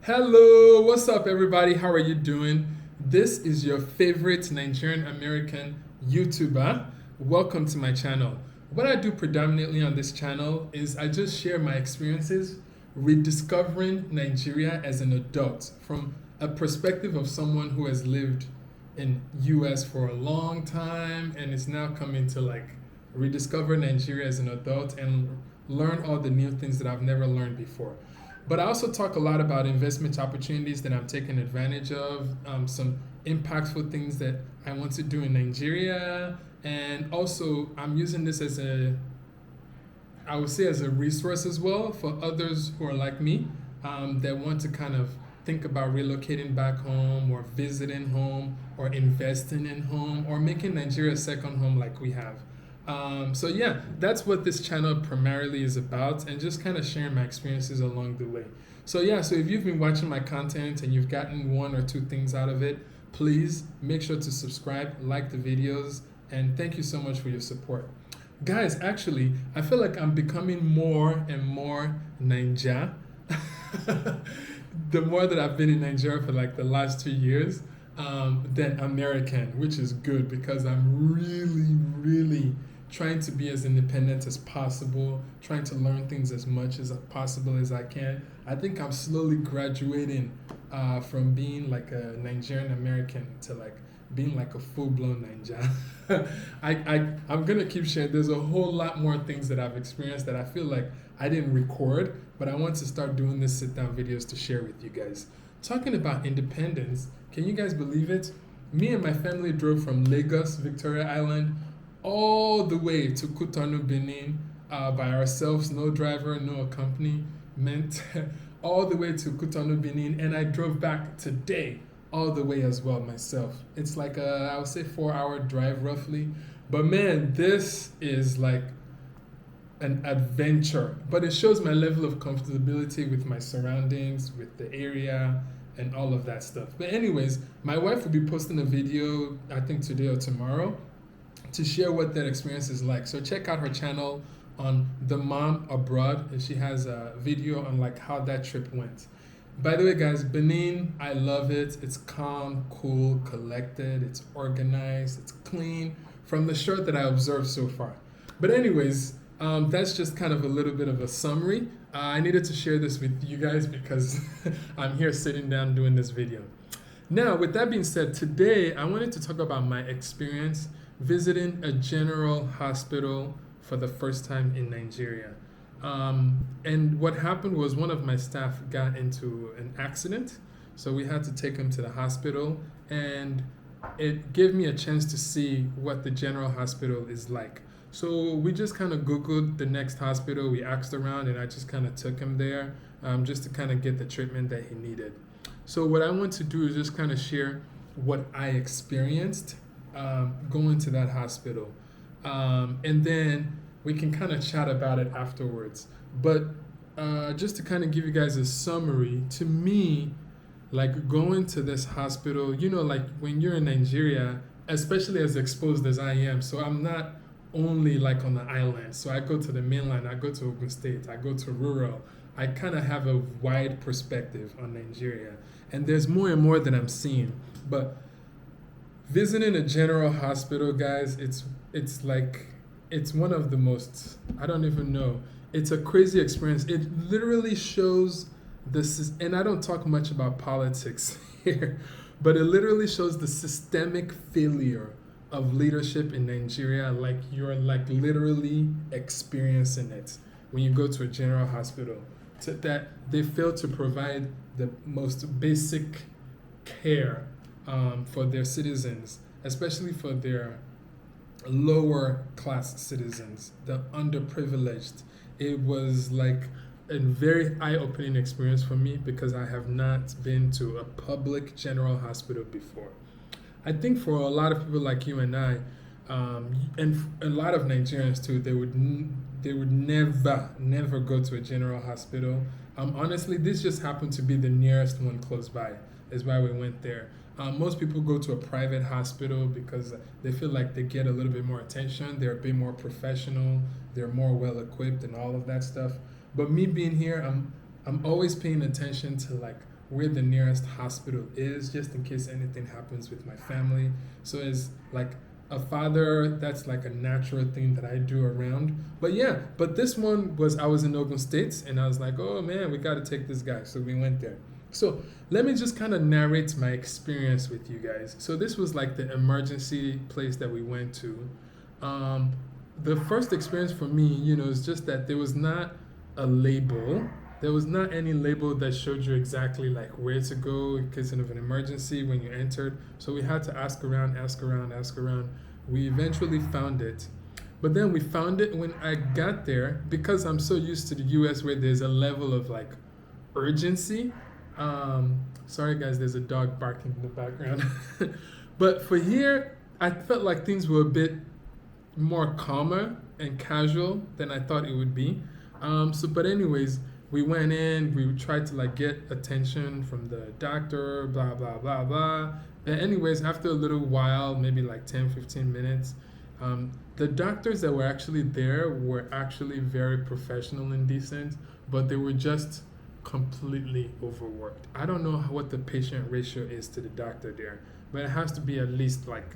Hello, what's up, everybody? How are you doing? This is your favorite Nigerian American YouTuber. Welcome to my channel. What I do predominantly on this channel is I just share my experiences rediscovering Nigeria as an adult from a perspective of someone who has lived in US for a long time and is now coming to rediscover Nigeria as an adult and learn all the new things that I've never learned before. But I also talk a lot about investment opportunities that I'm taking advantage of, some impactful things that I want to do in Nigeria, and also I'm using this as I would say, as a resource as well for others who are like me, that want to kind of think about relocating back home or visiting home or investing in home or making Nigeria a second home like we have. So yeah, that's what this channel primarily is about, and just kind of sharing my experiences along the way. So yeah, so if you've been watching my content and you've gotten one or two things out of it, please make sure to subscribe, like the videos, and thank you so much for your support. Guys, actually, I feel like I'm becoming more and more Ninja the more that I've been in Nigeria for like the last 2 years, than American, which is good because I'm really trying to be as independent as possible, trying to learn things as much as possible as I can. I think I'm slowly graduating from being like a Nigerian American to like being like a full-blown Ninja. I'm gonna keep sharing. There's a whole lot more things that I've experienced that I feel like I didn't record, but I want to start doing this sit-down videos to share with you guys. Talking about independence, can you guys believe it? Me and my family drove from Lagos, Victoria Island, all the way to Cotonou, Benin, by ourselves, no driver, no accompaniment, all the way to Cotonou, Benin, and I drove back today all the way as well myself. It's like I would say 4 hour drive roughly, but man, this is like an adventure, but it shows my level of comfortability with my surroundings, with the area, and all of that stuff. But anyways, my wife will be posting a video, I think today or tomorrow, to share what that experience is like. So check out her channel on The Mom Abroad, and she has a video on like how that trip went. By the way, guys, Benin, I love it. It's calm, cool, collected, it's organized, it's clean, from the short that I observed so far. But anyways, that's just kind of a little bit of a summary. I needed to share this with you guys because I'm here sitting down doing this video. Now, with that being said, today I wanted to talk about my experience visiting a general hospital for the first time in Nigeria. And what happened was one of my staff got into an accident, so we had to take him to the hospital, and it gave me a chance to see what the general hospital is like. So we just kind of Googled the next hospital, we asked around, and I just kind of took him there, just to kind of get the treatment that he needed. So what I want to do is just kind of share what I experienced going to that hospital. And then we can kind of chat about it afterwards. But just to kind of give you guys a summary, to me, like going to this hospital, you know, like when you're in Nigeria, especially as exposed as I am, so I'm not only like on the island. So I go to the mainland, I go to Ogun State, I go to rural. I kind of have a wide perspective on Nigeria. And there's more and more that I'm seeing. But visiting a general hospital, guys, it's like, it's one of the most, I don't even know, it's a crazy experience. It literally shows this, and I don't talk much about politics here, but it literally shows the systemic failure of leadership in Nigeria. Like you're like literally experiencing it when you go to a general hospital. That they fail to provide the most basic care for their citizens, especially for their lower class citizens, the underprivileged. It was like a very eye-opening experience for me because I have not been to a public general hospital before. I think for a lot of people like you and I, and a lot of Nigerians too, they would never go to a general hospital. Honestly, this just happened to be the nearest one close by. Is why we went there. Most people go to a private hospital because they feel like they get a little bit more attention. They're a bit more professional. They're more well equipped and all of that stuff. But me being here, I'm always paying attention to like where the nearest hospital is, just in case anything happens with my family. So as like a father, that's like a natural thing that I do around. But yeah, but this one was, I was in Ogun State, and I was like, oh man, we got to take this guy. So we went there. So let me just kind of narrate my experience with you guys. So this was like the emergency place that we went to. The first experience for me, is just that there was not a label. There was not any label that showed you exactly like where to go in case of an emergency when you entered. So we had to ask around, ask around, ask around. We eventually found it. But then we found it when I got there, because I'm so used to the US where there's a level of like urgency. Sorry guys, there's a dog barking in the background. But for here, I felt like things were a bit more calmer and casual than I thought it would be. But anyways, we went in, we tried to like get attention from the doctor, blah, blah, blah, blah. And anyways, after a little while, maybe like 10, 15 minutes, the doctors that were actually there were actually very professional and decent, but they were just completely overworked. I don't know what the patient ratio is to the doctor there, but it has to be at least like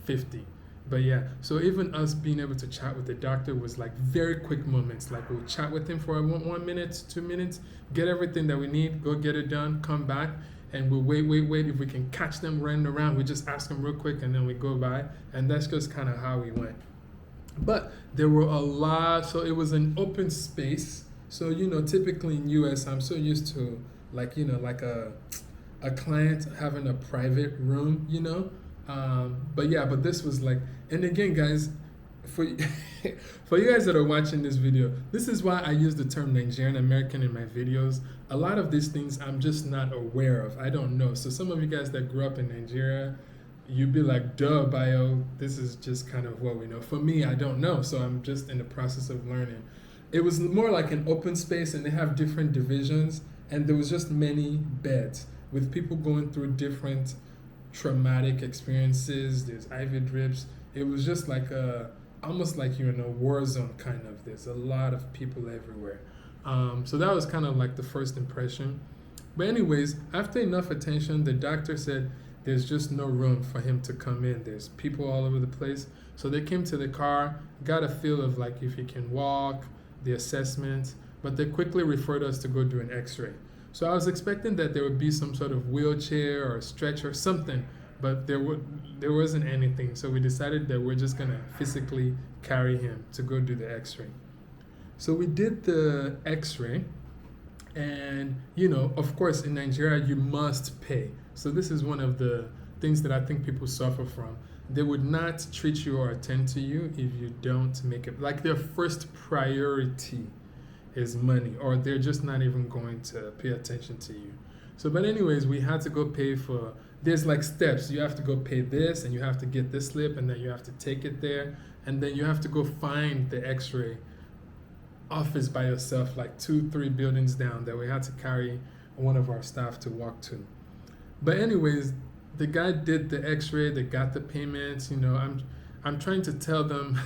50. But yeah, so even us being able to chat with the doctor was like very quick moments. Like we'll chat with him for 1 minute, 2 minutes, get everything that we need, go get it done, come back, and we'll wait. If we can catch them running around, we just ask them real quick and then we go by. And that's just kind of how we went. But there were a lot, so it was an open space. So, typically in US, I'm so used to like, like a client having a private room, but this was like, and again guys, for for you guys that are watching this video, this is why I use the term Nigerian American in my videos. A lot of these things I'm just not aware of. I don't know. So some of you guys that grew up in Nigeria, you'd be like, duh, Bayo, this is just kind of what we know. For me, I don't know, so I'm just in the process of learning. It was more like an open space, and they have different divisions, and there was just many beds with people going through different traumatic experiences. There's IV drips. It was just like almost like you're in a war zone kind of. There's a lot of people everywhere. So that was kind of like the first impression. But anyways, after enough attention, the doctor said there's just no room for him to come in. There's people all over the place. So they came to the car, got a feel of like if he can walk, the assessment, but they quickly referred us to go do an x-ray. So I was expecting that there would be some sort of wheelchair or stretcher or something, but there wasn't anything. So we decided that we're just gonna physically carry him to go do the x-ray. So we did the x-ray, and of course in Nigeria you must pay. So this is one of the things that I think people suffer from. They would not treat you or attend to you if you don't make it. Like their first priority is money, or they're just not even going to pay attention to you. So, but anyways, we had to go pay for, there's like steps. You have to go pay this, and you have to get this slip, and then you have to take it there, and then you have to go find the x-ray office by yourself, like 2-3 buildings down, that we had to carry one of our staff to walk to. But anyways, the guy did the x-ray, they got the payments, I'm trying to tell them,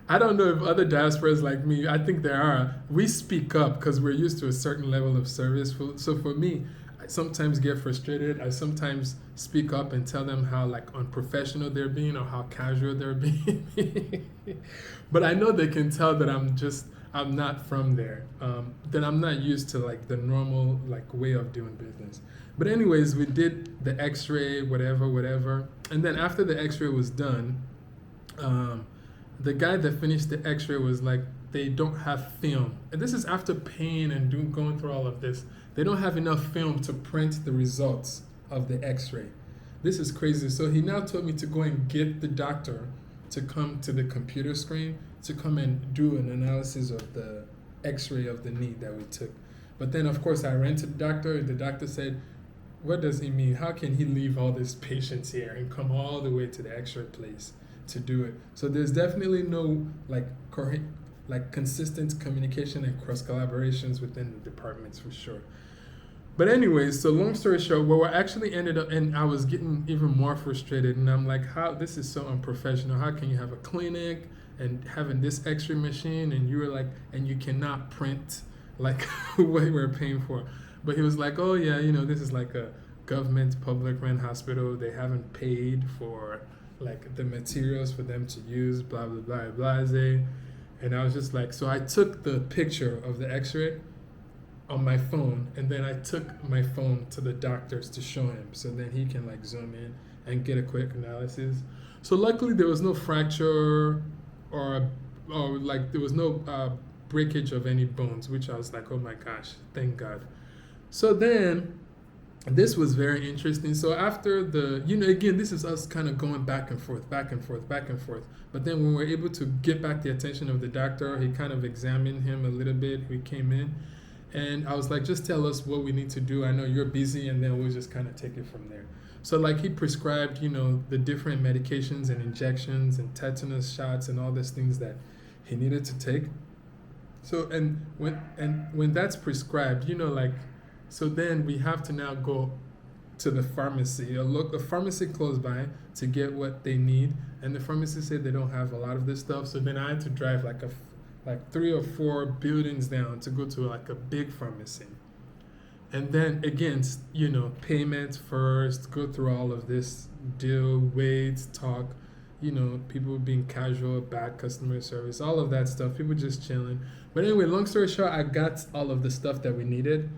I don't know if other diasporas like me, I think there are, we speak up because we're used to a certain level of service. So for me, I sometimes get frustrated. I sometimes speak up and tell them how like unprofessional they're being or how casual they're being. But I know they can tell that I'm not from there, that I'm not used to like the normal like way of doing business. But anyways, we did the x-ray, whatever. And then after the x-ray was done, the guy that finished the x-ray was like, they don't have film. And this is after paying and going through all of this. They don't have enough film to print the results of the x-ray. This is crazy. So he now told me to go and get the doctor to come to the computer screen to come and do an analysis of the x-ray of the knee that we took. But then, of course, I ran to the doctor. The doctor said, what does he mean? How can he leave all these patients here and come all the way to the x-ray place to do it? So there's definitely no consistent communication and cross collaborations within the departments for sure. But anyways, so long story short, where we actually ended up, and I was getting even more frustrated, and I'm like, how, this is so unprofessional. How can you have a clinic and having this x-ray machine, and you were like, and you cannot print like what we're paying for? But he was like, oh yeah, you know, this is like a government public rent hospital. They haven't paid for like the materials for them to use, blah blah blah blah. And I was just like, so I took the picture of the X-ray on my phone, and then I took my phone to the doctors to show him, so then he can like zoom in and get a quick analysis. So luckily there was no fracture or like there was no breakage of any bones, which I was like, oh my gosh, thank God. So then this was very interesting. So after the, you know, again, this is us kind of going back and forth, back and forth, back and forth. But then when we were able to get back the attention of the doctor, he kind of examined him a little bit. We came in and I was like, just tell us what we need to do. I know you're busy, and then we'll just kind of take it from there. So like he prescribed, you know, the different medications and injections and tetanus shots and all these things that he needed to take. So and when that's prescribed, you know, like, so then we have to now go to the pharmacy, a pharmacy close by, to get what they need. And the pharmacy said they don't have a lot of this stuff. So then I had to drive like 3 or 4 buildings down to go to like a big pharmacy. And then again, you know, payment first, go through all of this, deal, wait, talk, you know, people being casual, bad customer service, all of that stuff, people just chilling. But anyway, long story short, I got all of the stuff that we needed.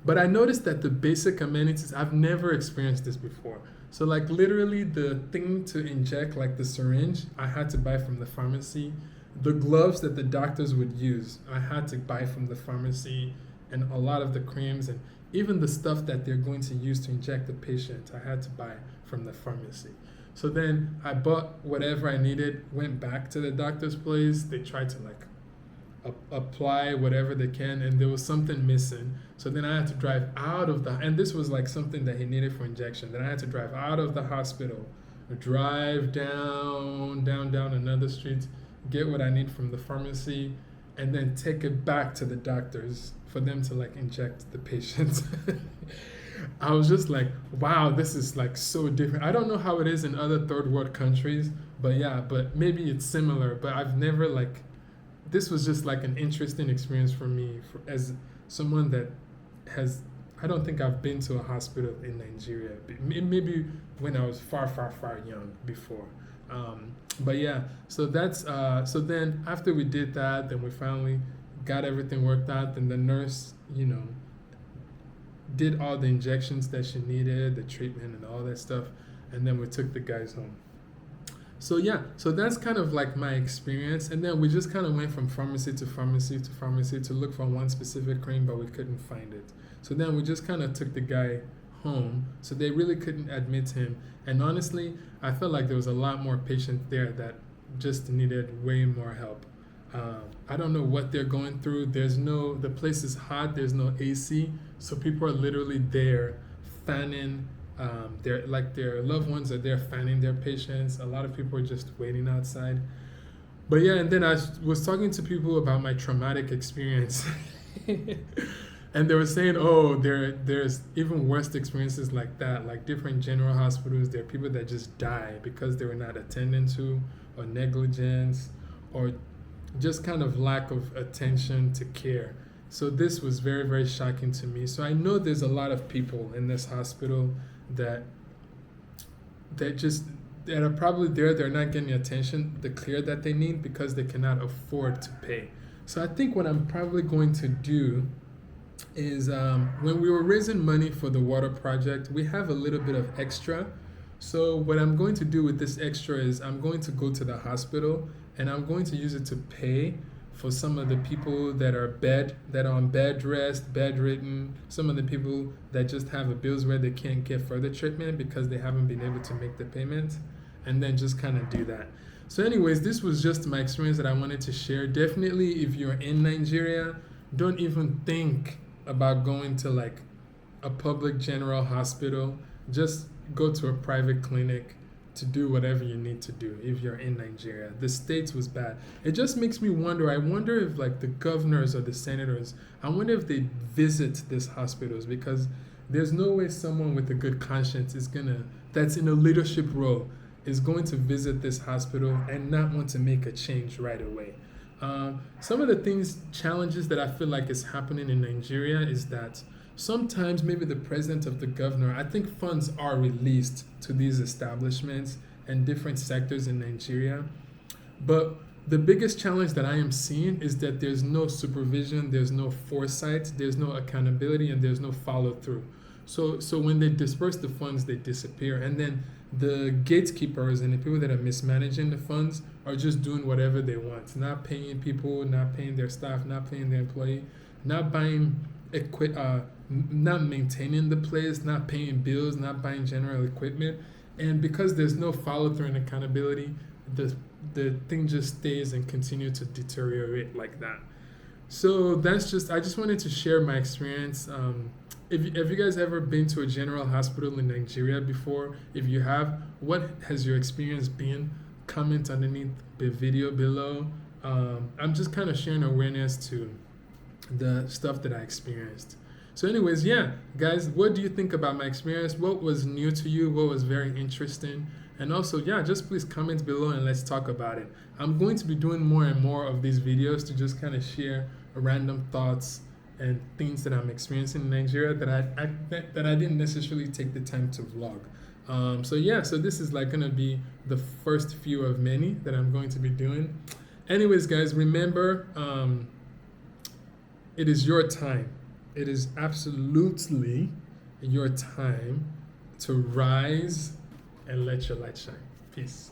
But I noticed that the basic amenities, I've never experienced this before. So like literally the thing to inject, like the syringe, I had to buy from the pharmacy. The gloves that the doctors would use, I had to buy from the pharmacy, and a lot of the creams and even the stuff that they're going to use to inject the patient, I had to buy from the pharmacy. So then I bought whatever I needed, went back to the doctor's place. They tried to like apply whatever they can, and there was something missing. So then I had to drive out of and this was like something that he needed for injection. Then I had to drive out of the hospital, drive down another street, get what I need from the pharmacy, and then take it back to the doctors for them to like inject the patient. I was just like, wow, this is like so different. I don't know how it is in other third world countries, but yeah, but maybe it's similar. But I've never like, this was just like an interesting experience for me as someone that has, I don't think I've been to a hospital in Nigeria. Maybe when I was far young before. But yeah, so that's, so then after we did that, then we finally got everything worked out. Then the nurse, you know, did all the injections that she needed, the treatment and all that stuff. And then we took the guys home. So yeah, so that's kind of like my experience. And then we just kind of went from pharmacy to pharmacy to pharmacy to look for one specific cream, but we couldn't find it. So then we just kind of took the guy home. So they really couldn't admit him. And honestly, I felt like there was a lot more patients there that just needed way more help. I don't know what they're going through. The place is hot, there's no AC. So people are literally there fanning. Their loved ones are there fanning their patients. A lot of people are just waiting outside. But yeah, and then I was talking to people about my traumatic experience. And they were saying, oh, there's even worse experiences like that, like different general hospitals. There are people that just die because they were not attended to, or negligence, or just kind of lack of attention to care. So this was very, very shocking to me. So I know there's a lot of people in this hospital that are probably there, they're not getting attention, the care that they need, because they cannot afford to pay. So I think what I'm probably going to do is when we were raising money for the water project, we have a little bit of extra. So what I'm going to do with this extra is I'm going to go to the hospital and I'm going to use it to pay for some of the people that are on bed rest, bedridden, some of the people that just have a bills where they can't get further treatment because they haven't been able to make the payment, and then just kind of do that. So anyways, this was just my experience that I wanted to share. Definitely, if you're in Nigeria, don't even think about going to like a public general hospital. Just go to a private clinic to do whatever you need to do if you're in Nigeria. The States was bad. It just makes me wonder. I wonder if like the governors or the senators, I wonder if they visit these hospitals, because there's no way someone with a good conscience that's in a leadership role is going to visit this hospital and not want to make a change right away. Some of the challenges that I feel like is happening in Nigeria is that sometimes maybe the president of the governor, I think funds are released to these establishments and different sectors in Nigeria. But the biggest challenge that I am seeing is that there's no supervision, there's no foresight, there's no accountability, and there's no follow through. So when they disperse the funds, they disappear. And then the gatekeepers and the people that are mismanaging the funds are just doing whatever they want, not paying people, not paying their staff, not paying their employee, not buying not maintaining the place, not paying bills, not buying general equipment. And because there's no follow through and accountability, the thing just stays and continue to deteriorate like that. So I just wanted to share my experience. Have you guys ever been to a general hospital in Nigeria before? If you have, what has your experience been? Comment underneath the video below. I'm just kind of sharing awareness to the stuff that I experienced. So anyways, yeah, guys, what do you think about my experience? What was new to you? What was very interesting? And also, yeah, just please comment below and let's talk about it. I'm going to be doing more and more of these videos to just kind of share random thoughts and things that I'm experiencing in Nigeria that I didn't necessarily take the time to vlog. So yeah, so this is like gonna be the first few of many that I'm going to be doing. Anyways, guys, remember, it is your time. It is absolutely your time to rise and let your light shine. Peace.